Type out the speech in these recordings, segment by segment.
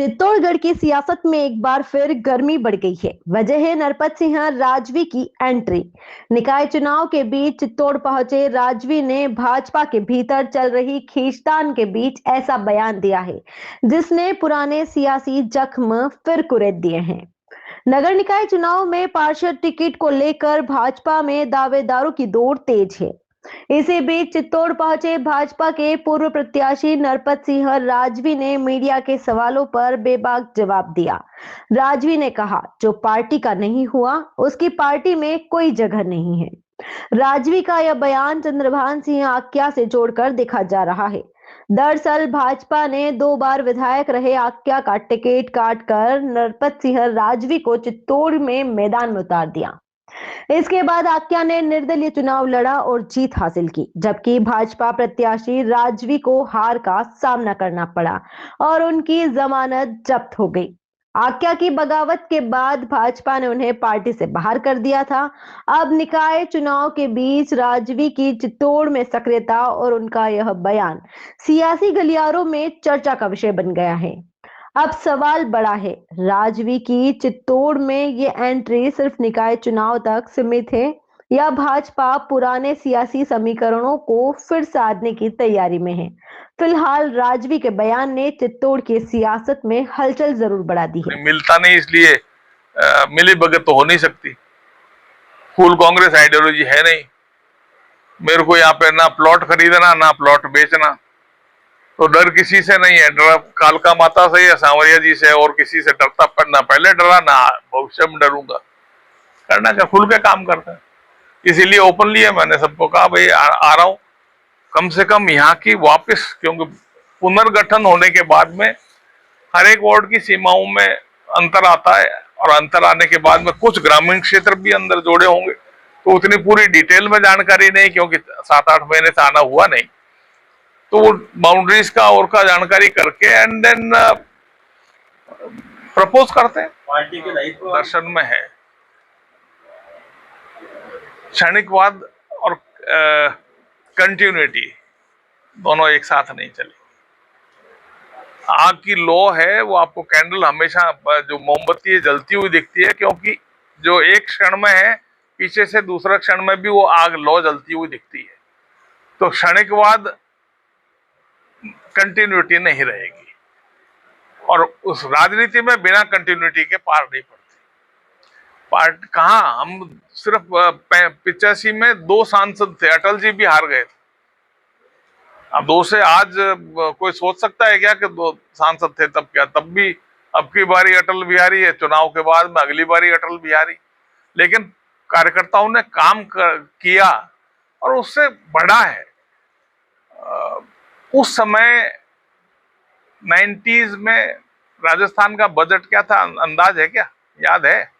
चित्तौड़गढ़ की सियासत में एक बार फिर गर्मी बढ़ गई है। वजह है नरपत सिंह राजवी की एंट्री। निकाय चुनाव के बीच चित्तौड़ पहुंचे राजवी ने भाजपा के भीतर चल रही खींचतान के बीच ऐसा बयान दिया है जिसने पुराने सियासी जख्म फिर कुरेद दिए हैं। नगर निकाय चुनाव में पार्षद टिकट को लेकर भाजपा में दावेदारों की दौड़ तेज है। इसी बीच चित्तौड़ पहुंचे भाजपा के पूर्व प्रत्याशी नरपत सिंह राजवी ने मीडिया के सवालों पर बेबाक जवाब दिया। राजवी ने कहा, जो पार्टी का नहीं हुआ उसकी पार्टी में कोई जगह नहीं है। राजवी का यह बयान चंद्रभान सिंह आक्या से जोड़कर देखा जा रहा है। दरअसल भाजपा ने 2 बार विधायक रहे आक्या का टिकट काटकर नरपत सिंह राजवी को चित्तौड़ में मैदान में उतार दिया। इसके बाद आक्या ने निर्दलीय चुनाव लड़ा और जीत हासिल की, जबकि भाजपा प्रत्याशी राजवी को हार का सामना करना पड़ा और उनकी जमानत जब्त हो गई। आक्या की बगावत के बाद भाजपा ने उन्हें पार्टी से बाहर कर दिया था। अब निकाय चुनाव के बीच राजवी की चित्तौड़ में सक्रियता और उनका यह बयान सियासी गलियारों में चर्चा का विषय बन गया है। अब सवाल बड़ा है, राजवी की चित्तौड़ में ये एंट्री सिर्फ निकाय चुनाव तक सीमित है या भाजपा पुराने सियासी समीकरणों को फिर साधने की तैयारी में है। फिलहाल राजवी के बयान ने चित्तौड़ की सियासत में हलचल जरूर बढ़ा दी है। मिलता नहीं इसलिए मिली भगत तो हो नहीं सकती। फुल कांग्रेस आइडियोलॉजी है नहीं। मेरे को यहाँ पे ना प्लॉट खरीदना ना प्लॉट बेचना, तो डर किसी से नहीं है। डर कालका माता से या सांवरिया जी से और किसी से डरता पर ना पहले डरा ना भविष्य में डरूंगा। करना क्या, खुल के काम करता है। इसीलिए ओपनली है, मैंने सबको कहा भाई आ रहा हूं। कम से कम यहाँ की वापस, क्योंकि पुनर्गठन होने के बाद में हर एक वार्ड की सीमाओं में अंतर आता है और अंतर आने के बाद में कुछ ग्रामीण क्षेत्र भी अंदर जोड़े होंगे, तो उतनी पूरी डिटेल में जानकारी नहीं, क्योंकि 7-8 महीने से आना हुआ नहीं। तो वो बाउंड्रीज का और का जानकारी करके एंड देन प्रपोज करते हैं। पार्टी के दायित्व दर्शन में है क्षणिकवाद और कंटिन्यूटी दोनों एक साथ नहीं चले। आग की लौ है, वो आपको कैंडल हमेशा जो मोमबत्ती है जलती हुई दिखती है, क्योंकि जो एक क्षण में है पीछे से दूसरा क्षण में भी वो आग लौ जलती हुई दिखती है। तो क्षणिकवाद कंटिन्यूटी नहीं रहेगी और उस राजनीति में बिना कंटिन्यूटी के पार नहीं पड़ती। पार्ट कहाँ, हम सिर्फ 85 में 2 सांसद थे, अटल जी भी हार गए थे। अब 2 से आज कोई सोच सकता है क्या कि 2 सांसद थे तब क्या, तब भी अब की बारी अटल बिहारी है, चुनाव के बाद में अगली बारी अटल बिहारी। लेकिन कार्यकर्ताओं ने काम किया और उससे बढ़ा है। उस समय 90s में राजस्थान का बजट क्या था, अंदाज है क्या, याद है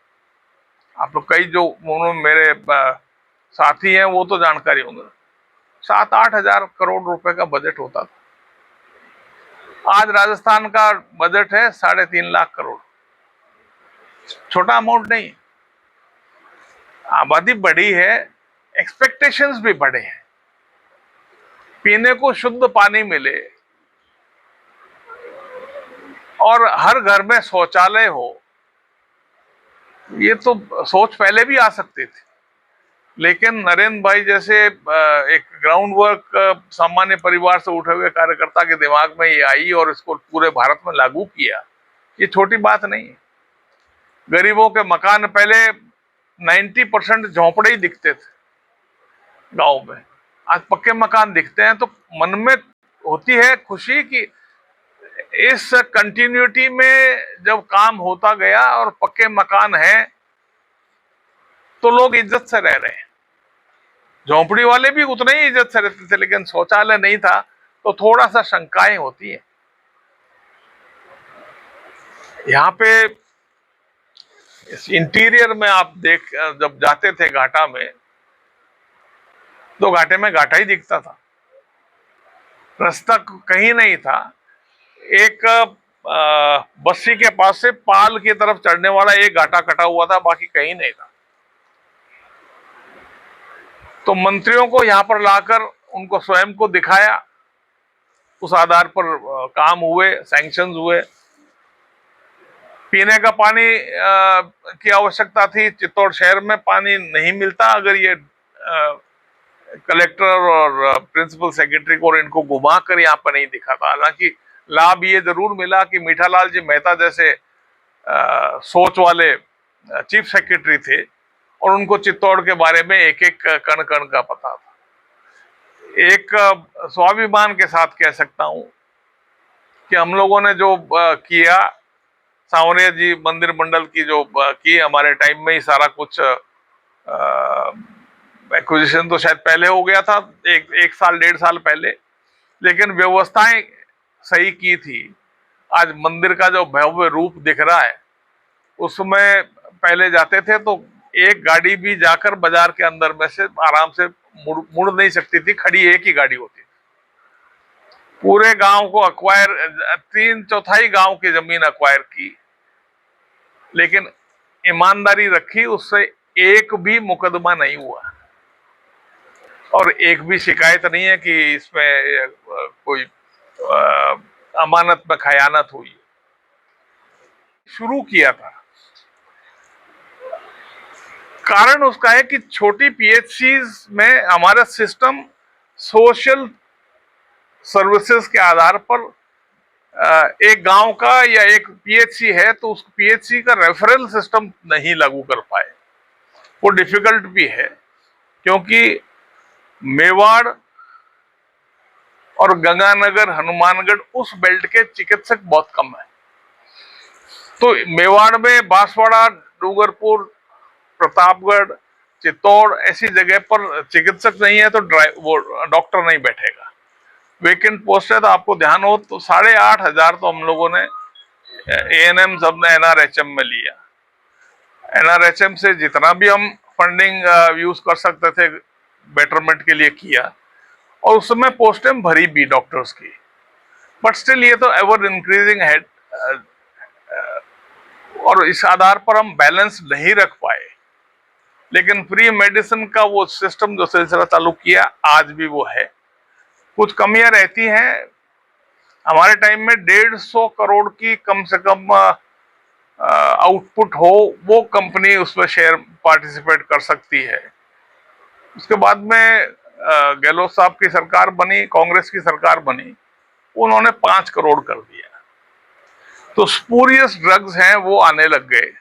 आप लोग? कई जो मेरे साथी हैं वो तो जानकारी होंगे। 7-8 हजार करोड़ रुपए का बजट होता था। आज राजस्थान का बजट है 3.5 लाख करोड़। छोटा अमाउंट नहीं। आबादी बढ़ी है, एक्सपेक्टेशंस भी बढ़े हैं। पीने को शुद्ध पानी मिले और हर घर में शौचालय हो, ये तो सोच पहले भी आ सकती थी। लेकिन नरेंद्र भाई जैसे एक ग्राउंड वर्क सामान्य परिवार से उठे हुए कार्यकर्ता के दिमाग में ये आई और इसको पूरे भारत में लागू किया, ये छोटी बात नहीं है। गरीबों के मकान, पहले 90% झोंपड़े ही दिखते थे गांव में, आज पक्के मकान दिखते हैं। तो मन में होती है खुशी कि इस कंटिन्यूटी में जब काम होता गया और पक्के मकान हैं तो लोग इज्जत से रह रहे हैं। झोंपड़ी वाले भी उतने ही इज्जत से रहते थे, लेकिन शौचालय नहीं था तो थोड़ा सा शंकाएं होती है। यहाँ पे इस इंटीरियर में आप जब जाते थे घाटा में, तो घाटे में घाटा ही दिखता था, रास्ता कहीं नहीं था। एक बस्सी के पास से पाल की तरफ चढ़ने वाला एक घाटा कटा हुआ था, बाकी कहीं नहीं था। तो मंत्रियों को यहां पर लाकर उनको स्वयं को दिखाया, उस आधार पर काम हुए, सैंक्शंस हुए। पीने का पानी की आवश्यकता थी। चित्तौड़ शहर में पानी नहीं मिलता। अगर ये कलेक्टर और प्रिंसिपल सेक्रेटरी को और इनको घुमा कर यहाँ पर नहीं दिखा था। हालांकि लाभ ये जरूर मिला कि मीठालाल जी मेहता जैसे सोच वाले चीफ सेक्रेटरी थे और उनको चित्तौड़ के बारे में एक एक कण कण का पता था। एक स्वाभिमान के साथ कह सकता हूं कि हम लोगों ने जो किया, सांवरिया जी मंदिर मंडल की जो की, हमारे टाइम में ही सारा कुछ एक्विजिशन तो शायद पहले हो गया था, एक साल 1.5 साल पहले, लेकिन व्यवस्थाएं सही की थी। आज मंदिर का जो भव्य रूप दिख रहा है, उसमें पहले जाते थे तो एक गाड़ी भी जाकर बाजार के अंदर में से आराम से मुड़ नहीं सकती थी, खड़ी एक ही गाड़ी होती थी। पूरे गांव को अक्वायर, 3/4 गांव की जमीन अक्वायर की, लेकिन ईमानदारी रखी, उससे एक भी मुकदमा नहीं हुआ और एक भी शिकायत नहीं है कि इसमें कोई अमानत में खयानत हुई। शुरू किया था, कारण उसका है कि छोटी पीएचसीज में हमारा सिस्टम सोशल सर्विसेज के आधार पर एक गांव का या एक पीएचसी है तो उस पीएचसी का रेफरल सिस्टम नहीं लागू कर पाए। वो डिफिकल्ट भी है क्योंकि मेवाड़ और गंगानगर, हनुमानगढ़, उस बेल्ट के चिकित्सक बहुत कम है। तो मेवाड़ में बांसवाड़ा, डूंगरपुर, प्रतापगढ़, चित्तौड़ ऐसी जगह पर चिकित्सक नहीं है तो वो डॉक्टर नहीं बैठेगा। वेकेंट पोस्ट है तो आपको ध्यान हो तो 8,500 तो हम लोगों ने एएनएम सबने एनआरएचएम में लिया। एनआरएचएम से जितना भी हम फंडिंग यूज कर सकते थे बेटरमेंट के लिए किया और उस समय पोस्टें भरी भी डॉक्टर्स की, बट स्टिल ये तो एवर इंक्रीजिंग है और इस आधार पर हम बैलेंस नहीं रख पाए। लेकिन फ्री मेडिसिन का वो सिस्टम जो सिलसिला चालू किया, आज भी वो है। कुछ कमियां रहती हैं। हमारे टाइम में 150 करोड़ की कम से कम आउटपुट हो, वो कंपनी उसमें शेयर पार्टिसिपेट कर सकती है। उसके बाद में गहलोत साहब की सरकार बनी, कांग्रेस की सरकार बनी, उन्होंने 5 करोड़ कर दिया। तो स्पूरियस ड्रग्स हैं वो आने लग गए,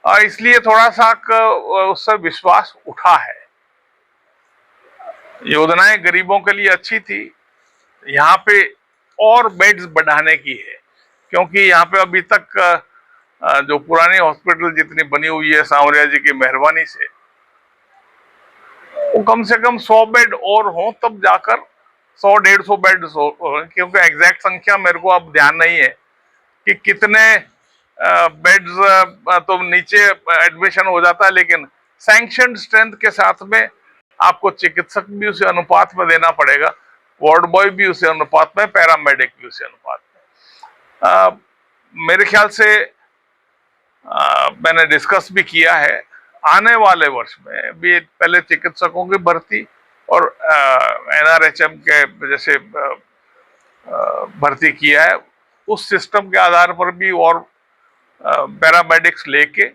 इसलिए थोड़ा सा उससे विश्वास उठा है। योजनाएं गरीबों के लिए अच्छी थी, यहाँ पे और बेड्स बढ़ाने की है क्योंकि यहाँ पे अभी तक जो पुरानी हॉस्पिटल जितनी बनी हुई है सांवरिया जी की मेहरबानी से, वो कम से कम 100 बेड और हो तब जाकर 100-150 बेड हो, क्योंकि एग्जैक्ट संख्या मेरे को अब ध्यान नहीं है कि कितने बेड्स तो नीचे एडमिशन हो जाता है, लेकिन सैंक्शन स्ट्रेंथ के साथ में आपको चिकित्सक भी उसी अनुपात में देना पड़ेगा, वार्ड बॉय भी उसी अनुपात में, पैरामेडिक भी उसी अनुपात में। मेरे ख्याल से मैंने डिस्कस भी किया है, आने वाले वर्ष में भी पहले चिकित्सकों की भर्ती और एनआरएचएम के जैसे भर्ती किया है, उस सिस्टम के आधार पर भी और पैरामेडिक्स लेके